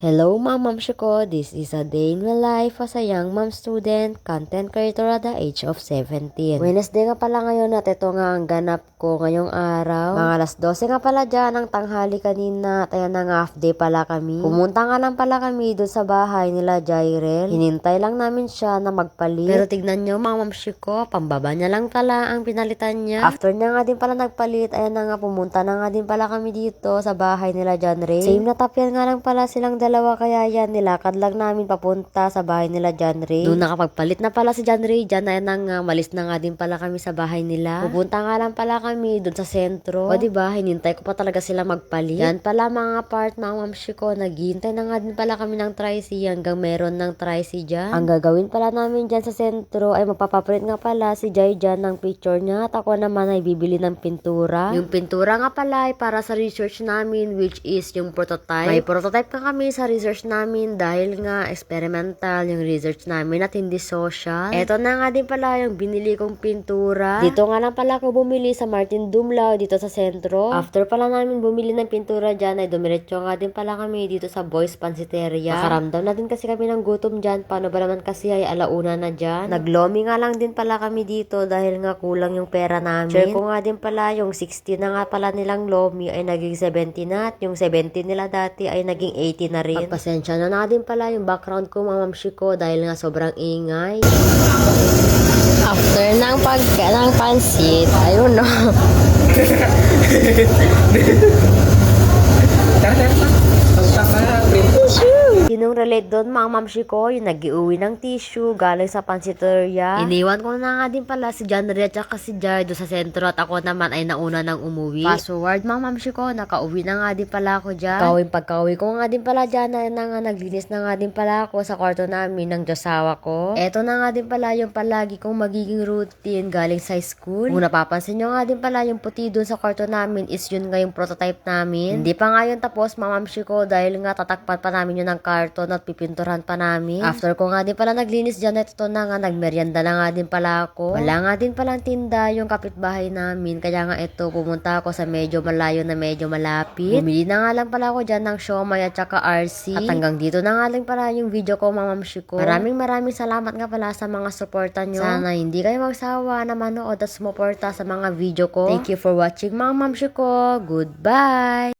Hello Ma'am Shuko, this is a day in my life as a young mom student, content creator at the age of 17. Wednesday nga pala ngayon at ito nga ang ganap ko ngayong araw. Mga alas 12 nga pala dyan ang tanghali kanina at ayan na nga half day pala kami. Pumunta nga lang pala kami doon sa bahay nila Jairel. Hinintay lang namin siya na magpalit. Pero tignan nyo Ma'am Shuko, pambaba niya lang pala ang pinalitan niya. After niya nga din pala nagpalit, ayan na nga pumunta na nga din pala kami dito sa bahay nila John Ray. Same na tapyan nga lang pala silang dalawa kaya yan nilakad lang namin papunta sa bahay nila John Ray. Doon nakapagpalit na pala si John Ray dyan na nga malis na nga din pala kami sa bahay nila. Pupunta nga lang pala kami doon sa sentro. O diba hinintay ko pa talaga sila magpalit. Yan pala mga part Ma'am Shuko, naghihintay na nga din pala kami ng tricy hanggang meron ng tricy dyan. Ang gagawin pala namin dyan sa sentro ay magpapaprint nga pala si Jai dyan ng picture niya at ako naman ay bibili ng pintura. Yung pintura nga pala ay para sa research namin which is yung prototype. May prototype ka kami sa research namin dahil nga experimental yung research namin at hindi social. Eto na nga din pala yung binili kong pintura. Dito nga lang pala ako bumili sa Martin Dumlao dito sa sentro. After pala namin bumili ng pintura dyan ay dumiretso nga din pala kami dito sa Boys Pansiteria. Nakaramdam na din kasi kami ng gutom dyan. Paano ba naman kasi ay alauna na dyan. Naglomi nga lang din pala kami dito dahil nga kulang yung pera namin. Share ko nga din pala yung 60 na nga pala nilang lomi ay naging 70 na at yung 70 nila dati ay naging 80 na rin. Pasensya na din pala yung background ko Ma'am Shuko dahil nga sobrang ingay. After ng pagka ng pansit, ayun no. Sinong relate doon Ma'am Shuko, yung nag-iuwi ng tissue galing sa pansiteria. Iniwan ko na nga din pala si John Ray at saka si Jai doon sa sentro at ako naman ay nauna nang umuwi. Fast forward Ma'am Shuko, nakauwi na nga din pala ako dyan. Pagkauwi ko nga din pala dyan na nga naglinis na nga din pala ako sa kwarto namin ng josawa ko. Eto na nga din pala yung palagi kong magiging routine galing sa school. Kung napapansin nyo nga din pala yung puti doon sa kwarto namin is yun nga yung prototype namin. Hindi pa nga yun tapos Ma'am Shuko dahil nga tatakpan pa namin yun ng karton at pipinturan pa namin. After ko nga din pala naglinis dyan, ito na nga, nagmeryenda na nga din pala ako. Wala nga din palang tinda yung kapitbahay namin, kaya nga ito, pumunta ako sa medyo malayo na medyo malapit. Bumili na nga lang pala ako dyan ng siomay at saka RC. At hanggang dito na nga lang pala yung video ko Ma'am Shuko. Maraming salamat nga pala sa mga suporta nyo. Sana hindi kayo magsawa na manood at sumuporta sa mga video ko. Thank you for watching Ma'am Shuko. Goodbye!